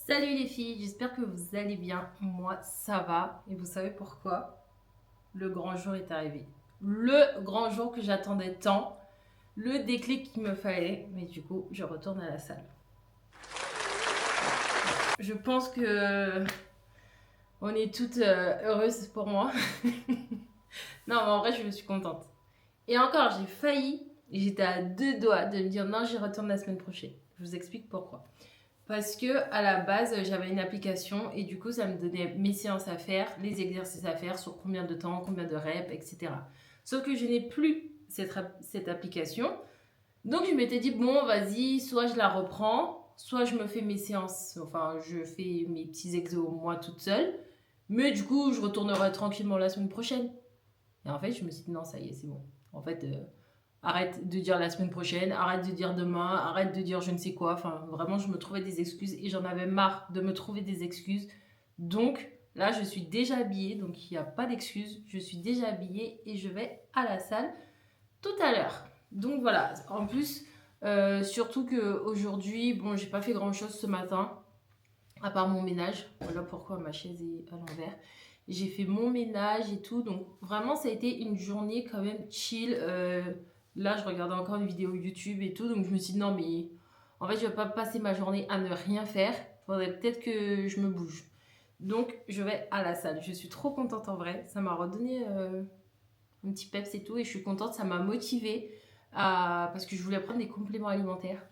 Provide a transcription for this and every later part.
Salut les filles, j'espère que vous allez bien. Moi, ça va. Et vous savez pourquoi? Le grand jour est arrivé. Le grand jour que j'attendais tant. Le déclic qu'il me fallait. Mais du coup, je retourne à la salle. Je pense que on est toutes heureuses pour moi. Non, mais en vrai, je suis contente. Et encore, j'ai failli. J'étais à deux doigts de me dire non, j'y retourne la semaine prochaine. Je vous explique pourquoi. Parce que à la base, j'avais une application et du coup, ça me donnait mes séances à faire, les exercices à faire, sur combien de temps, combien de reps, etc. Sauf que je n'ai plus cette application. Donc, je m'étais dit, bon, vas-y, soit je la reprends, soit je me fais mes séances, enfin, je fais mes petits exos moi toute seule. Mais du coup, je retournerai tranquillement la semaine prochaine. Et en fait, je me suis dit, non, ça y est, c'est bon. En fait, arrête de dire la semaine prochaine, arrête de dire demain, arrête de dire je ne sais quoi. Enfin, vraiment, je me trouvais des excuses et j'en avais marre de me trouver des excuses. Donc, là, je suis déjà habillée, donc il n'y a pas d'excuses. Je suis déjà habillée et je vais à la salle tout à l'heure. Donc voilà, en plus, surtout qu'aujourd'hui, bon, j'ai pas fait grand-chose ce matin, à part mon ménage. Voilà pourquoi ma chaise est à l'envers. J'ai fait mon ménage et tout. Donc vraiment, ça a été une journée quand même chill. Là, je regardais encore une vidéo YouTube et tout. Donc je me suis dit, non, mais en fait, je vais pas passer ma journée à ne rien faire. Il faudrait peut-être que je me bouge. Donc je vais à la salle. Je suis trop contente en vrai. Ça m'a redonné un petit peps et tout. Et je suis contente. Ça m'a motivée parce que je voulais prendre des compléments alimentaires.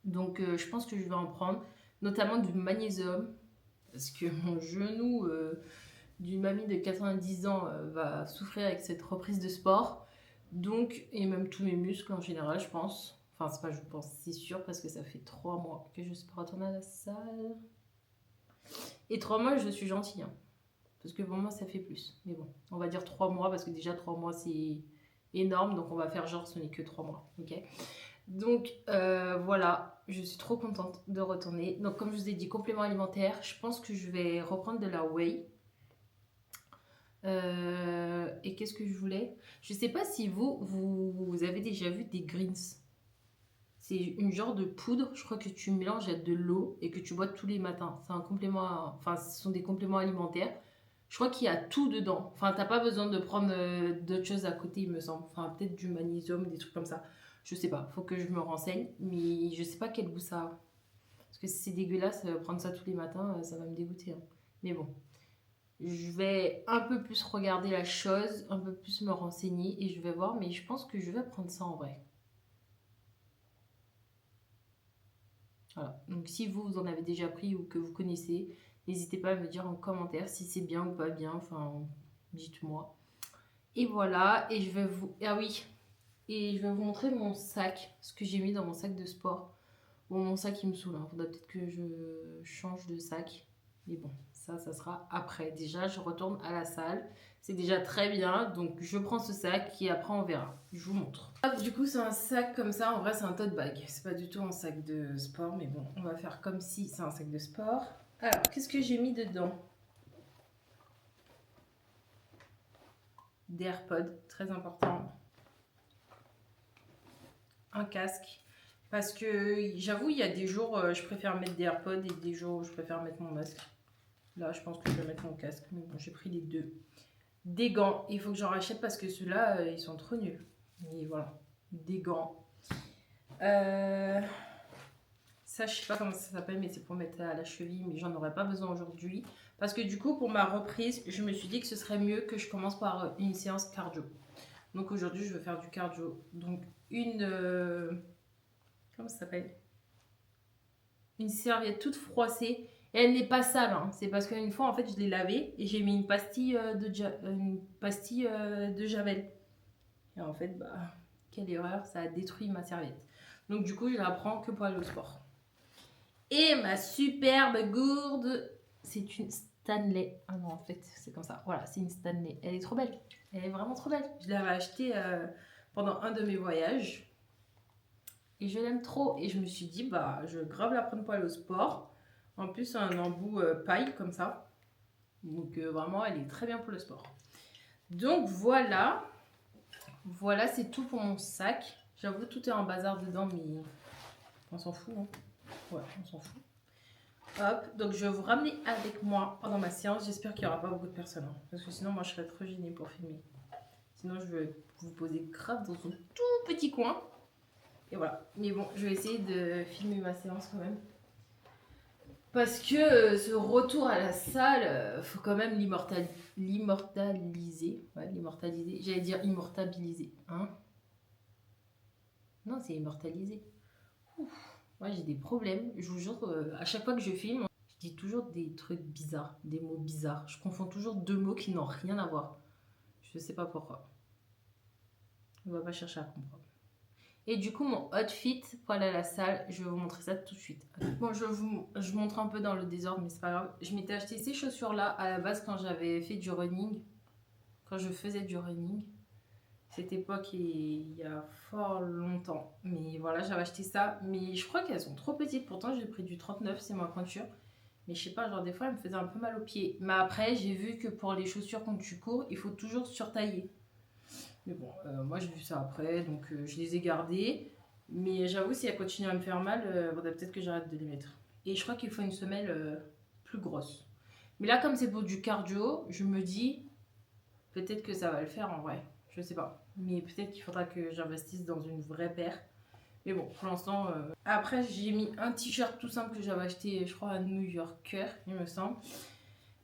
Donc je pense que je vais en prendre. Notamment du magnésium. Parce que mon genou d'une mamie de 90 ans va souffrir avec cette reprise de sport. Donc, et même tous mes muscles en général, je pense. Enfin, c'est pas je pense, c'est sûr, parce que ça fait 3 mois que je suis pas retournée à la salle. Et 3 mois, je suis gentille. Hein, parce que pour moi, ça fait plus. Mais bon, on va dire 3 mois, parce que déjà 3 mois, c'est énorme. Donc, on va faire genre, ce n'est que 3 mois. Ok. Donc, voilà, je suis trop contente de retourner. Donc, comme je vous ai dit, complément alimentaire, je pense que je vais reprendre de la whey. Et qu'est-ce que je voulais? Je sais pas si vous avez déjà vu des greens. C'est une genre de poudre, je crois que tu mélanges avec de l'eau et que tu bois tous les matins. C'est un complément, enfin, ce sont des compléments alimentaires. Je crois qu'il y a tout dedans. Enfin, t'as pas besoin de prendre d'autres choses à côté, il me semble. Enfin, peut-être du magnésium, des trucs comme ça. Je sais pas, faut que je me renseigne, mais je sais pas quel goût ça a. Parce que si c'est dégueulasse, prendre ça tous les matins, ça va me dégoûter. Hein. Mais bon. Je vais un peu plus regarder la chose, un peu plus me renseigner et je vais voir, mais je pense que je vais prendre ça en vrai. Voilà. Donc si vous en avez déjà pris ou que vous connaissez, n'hésitez pas à me dire en commentaire si c'est bien ou pas bien, enfin dites-moi. Et voilà, et je vais vous... Ah oui, et je vais vous montrer mon sac, ce que j'ai mis dans mon sac de sport. Bon, mon sac il me saoule, il faudra peut-être que je change de sac. Mais bon, ça sera après. Déjà, je retourne à la salle. C'est déjà très bien. Donc, je prends ce sac et après, on verra. Je vous montre. Hop, du coup, c'est un sac comme ça. En vrai, c'est un tote bag. C'est pas du tout un sac de sport. Mais bon, on va faire comme si c'est un sac de sport. Alors, qu'est-ce que j'ai mis dedans? Des AirPods, très important. Un casque. Parce que j'avoue, il y a des jours, je préfère mettre des AirPods et des jours où je préfère mettre mon masque. Là, je pense que je vais mettre mon casque. Mais bon, j'ai pris les deux. Des gants. Il faut que j'en rachète parce que ceux-là, ils sont trop nuls. Mais voilà. Des gants. Ça, je sais pas comment ça s'appelle, mais c'est pour mettre à la cheville. Mais j'en aurais pas besoin aujourd'hui. Parce que du coup, pour ma reprise, je me suis dit que ce serait mieux que je commence par une séance cardio. Donc aujourd'hui, je vais faire du cardio. Donc comment ça s'appelle? Une serviette toute froissée. Et elle n'est pas sale, hein. C'est parce qu'une fois, en fait, je l'ai lavée et j'ai mis une pastille, de Javel. Et en fait, bah, quelle erreur, ça a détruit ma serviette. Donc du coup, je la prends que pour aller au sport. Et ma superbe gourde, c'est une Stanley. Ah non, en fait, c'est comme ça. Voilà, c'est une Stanley. Elle est trop belle. Elle est vraiment trop belle. Je l'avais achetée pendant un de mes voyages. Et je l'aime trop. Et je me suis dit, bah, je vais grave la prendre pour aller au sport. En plus, un embout paille comme ça. Donc vraiment, elle est très bien pour le sport. Donc voilà. Voilà, c'est tout pour mon sac. J'avoue, tout est en bazar dedans, mais on s'en fout. Hein. Ouais, on s'en fout. Hop, donc je vais vous ramener avec moi pendant ma séance. J'espère qu'il n'y aura pas beaucoup de personnes, hein, parce que sinon moi je serais trop gênée pour filmer. Sinon je vais vous poser grave dans un tout petit coin. Et voilà. Mais bon, je vais essayer de filmer ma séance quand même. Parce que ce retour à la salle, faut quand même l'immortaliser. Ouais, l'immortaliser. J'allais dire immortabiliser. Hein? Non, c'est immortaliser. Moi, j'ai des problèmes. Je vous jure, à chaque fois que je filme, je dis toujours des trucs bizarres, des mots bizarres. Je confonds toujours deux mots qui n'ont rien à voir. Je sais pas pourquoi. On va pas chercher à comprendre. Et du coup, mon outfit pour aller à la salle, je vais vous montrer ça tout de suite. Bon, je montre un peu dans le désordre, mais c'est pas grave. Je m'étais acheté ces chaussures-là à la base quand j'avais fait du running. Quand je faisais du running. Cette époque, il y a fort longtemps. Mais voilà, j'avais acheté ça. Mais je crois qu'elles sont trop petites. Pourtant, j'ai pris du 39, c'est ma pointure. Mais je sais pas, genre des fois, elles me faisaient un peu mal aux pieds. Mais après, j'ai vu que pour les chaussures quand tu cours, il faut toujours surtailler. Mais bon, moi j'ai vu ça après, donc je les ai gardées. Mais j'avoue, si elles continuent à me faire mal, faudrait peut-être que j'arrête de les mettre. Et je crois qu'il faut une semelle plus grosse. Mais là, comme c'est pour du cardio, je me dis, peut-être que ça va le faire en vrai. Je sais pas. Mais peut-être qu'il faudra que j'investisse dans une vraie paire. Mais bon, pour l'instant... Après, j'ai mis un t-shirt tout simple que j'avais acheté, je crois, à New Yorker, il me semble.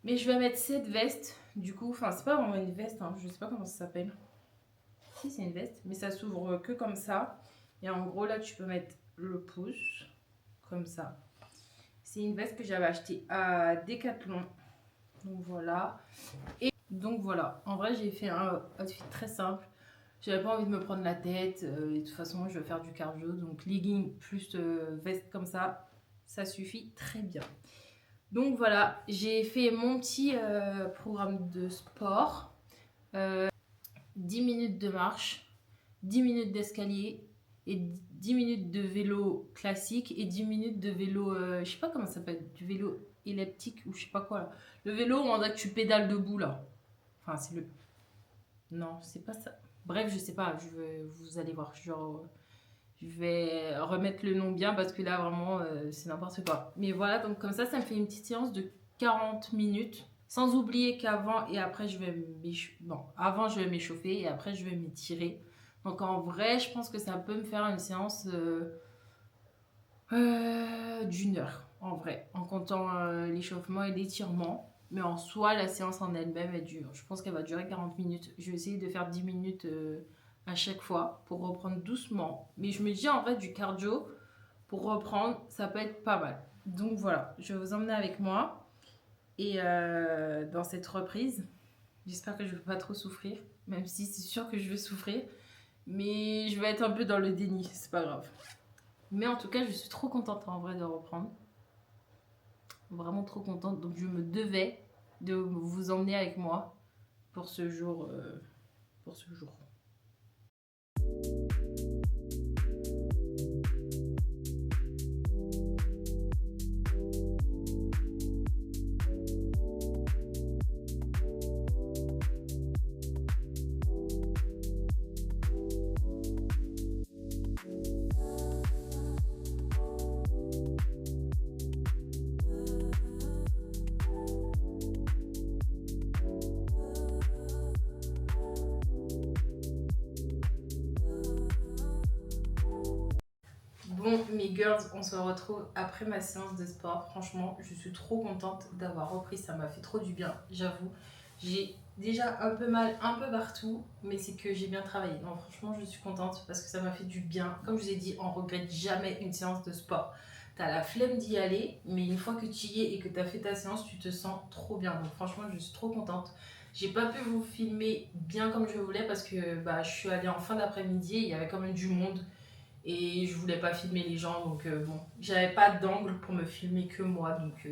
Mais je vais mettre cette veste, du coup. Enfin, c'est pas vraiment une veste, hein, je sais pas comment ça s'appelle. Si, c'est une veste, mais ça s'ouvre que comme ça. Et en gros, là, tu peux mettre le pouce, comme ça. C'est une veste que j'avais achetée à Decathlon. Donc voilà. Et donc voilà. En vrai, j'ai fait un outfit très simple. J'avais pas envie de me prendre la tête. Et de toute façon, je vais faire du cardio. Donc legging plus veste comme ça suffit très bien. Donc voilà, j'ai fait mon petit programme de sport. 10 minutes de marche, 10 minutes d'escalier et 10 minutes de vélo classique et 10 minutes de vélo, je sais pas comment ça s'appelle, du vélo elliptique ou je sais pas quoi là. Le vélo où on a que tu pédales debout là. Enfin, c'est le... Non, c'est pas ça. Bref, je sais pas, vous allez voir. Genre, je vais remettre le nom bien parce que là, vraiment, c'est n'importe quoi. Mais voilà, donc comme ça me fait une petite séance de 40 minutes. Sans oublier qu'avant et après, avant, je vais m'échauffer et après, je vais m'étirer. Donc en vrai, je pense que ça peut me faire une séance d'une heure, en vrai, en comptant l'échauffement et l'étirement. Mais en soi, la séance en elle-même, elle dure. Je pense qu'elle va durer 40 minutes. Je vais essayer de faire 10 minutes à chaque fois pour reprendre doucement. Mais je me dis en vrai, du cardio, pour reprendre, ça peut être pas mal. Donc voilà, je vais vous emmener avec moi. Et dans cette reprise, j'espère que je ne vais pas trop souffrir, même si c'est sûr que je vais souffrir. Mais je vais être un peu dans le déni, c'est pas grave. Mais en tout cas, je suis trop contente en vrai de reprendre. Vraiment trop contente. Donc je me devais de vous emmener avec moi pour ce jour. Bon, mes girls, on se retrouve après ma séance de sport. Franchement, je suis trop contente d'avoir repris. Ça m'a fait trop du bien, j'avoue. J'ai déjà un peu mal un peu partout, mais c'est que j'ai bien travaillé. Non, franchement, je suis contente parce que ça m'a fait du bien. Comme je vous ai dit, on regrette jamais une séance de sport. T'as la flemme d'y aller, mais une fois que tu y es et que t'as fait ta séance, tu te sens trop bien. Donc franchement, je suis trop contente. J'ai pas pu vous filmer bien comme je voulais parce que je suis allée en fin d'après-midi et il y avait quand même du monde. Et je voulais pas filmer les gens, donc bon, j'avais pas d'angle pour me filmer que moi, donc je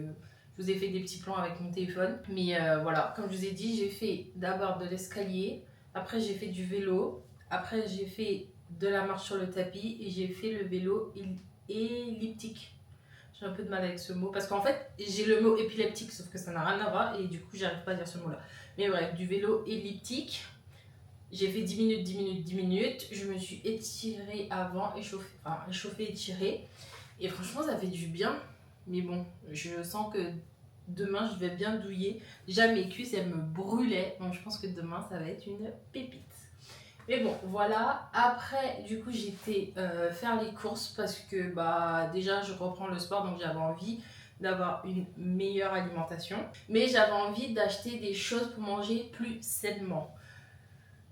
vous ai fait des petits plans avec mon téléphone. Mais voilà, comme je vous ai dit, j'ai fait d'abord de l'escalier, après j'ai fait du vélo, après j'ai fait de la marche sur le tapis et j'ai fait le vélo elliptique. J'ai un peu de mal avec ce mot parce qu'en fait j'ai le mot épileptique sauf que ça n'a rien à voir et du coup j'arrive pas à dire ce mot là. Mais bref, du vélo elliptique. J'ai fait 10 minutes, 10 minutes, 10 minutes. Je me suis étirée avant, échauffée, étirée. Et franchement, ça fait du bien. Mais bon, je sens que demain, je vais bien douiller. Déjà, mes cuisses, elles me brûlaient. Donc, je pense que demain, ça va être une pépite. Mais bon, voilà. Après, du coup, j'étais faire les courses parce que bah déjà, je reprends le sport, donc j'avais envie d'avoir une meilleure alimentation. Mais j'avais envie d'acheter des choses pour manger plus sainement.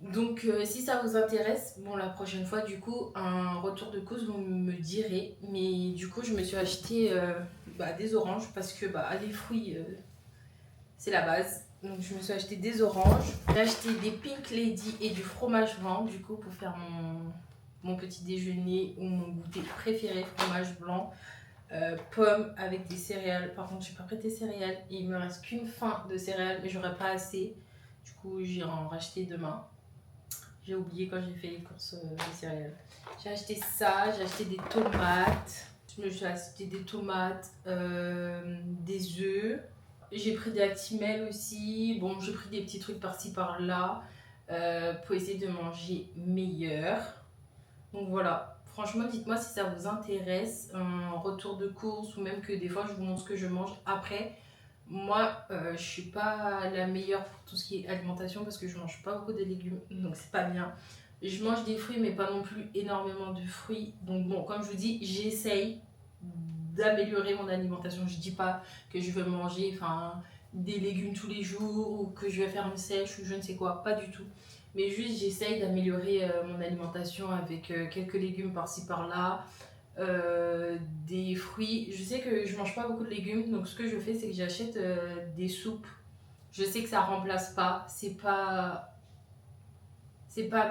Donc, si ça vous intéresse, bon, la prochaine fois, du coup, un retour de course, vous me direz. Mais du coup, je me suis acheté des oranges parce que bah, les fruits, c'est la base. Donc, je me suis acheté des oranges. J'ai acheté des Pink Lady et du fromage blanc, du coup, pour faire mon petit déjeuner ou mon goûter préféré, fromage blanc. Pommes avec des céréales. Par contre, je n'ai pas pris des céréales. Et il me reste qu'une fin de céréales, mais j'aurai pas assez. Du coup, j'irai en racheter demain. J'ai oublié quand j'ai fait les courses de céréales. J'ai acheté ça, j'ai acheté des tomates. Je me suis acheté des tomates, des œufs. J'ai pris des actimels aussi. Bon, j'ai pris des petits trucs par-ci par-là pour essayer de manger meilleur. Donc voilà. Franchement, dites-moi si ça vous intéresse, un retour de course ou même que des fois je vous montre ce que je mange après. Moi, je suis pas la meilleure pour tout ce qui est alimentation parce que je mange pas beaucoup de légumes, donc c'est pas bien. Je mange des fruits, mais pas non plus énormément de fruits. Donc bon, comme je vous dis, j'essaye d'améliorer mon alimentation. Je dis pas que je veux manger des légumes tous les jours ou que je vais faire une sèche ou je ne sais quoi, pas du tout. Mais juste, j'essaye d'améliorer mon alimentation avec quelques légumes par-ci par-là, des fruits. Je sais que je mange pas beaucoup de légumes, donc ce que je fais, c'est que j'achète des soupes. Je sais que ça remplace pas, c'est pas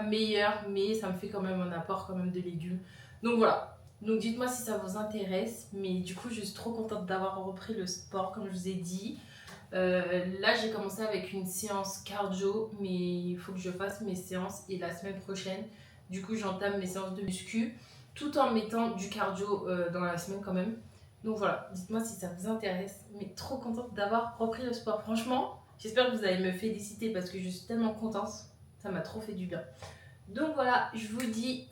meilleur, mais ça me fait quand même un apport quand même de légumes. Donc voilà. Donc dites-moi si ça vous intéresse. Mais du coup, je suis trop contente d'avoir repris le sport, comme je vous ai dit. Là, j'ai commencé avec une séance cardio, mais il faut que je fasse mes séances et la semaine prochaine, du coup, j'entame mes séances de muscu tout en mettant du cardio dans la semaine quand même. Donc voilà, dites-moi si ça vous intéresse. Mais trop contente d'avoir repris le sport. Franchement, j'espère que vous allez me féliciter parce que je suis tellement contente. Ça m'a trop fait du bien. Donc voilà, je vous dis.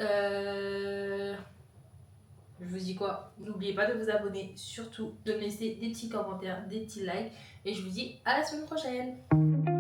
Je vous dis quoi? N'oubliez pas de vous abonner, surtout de me laisser des petits commentaires, des petits likes. Et je vous dis à la semaine prochaine.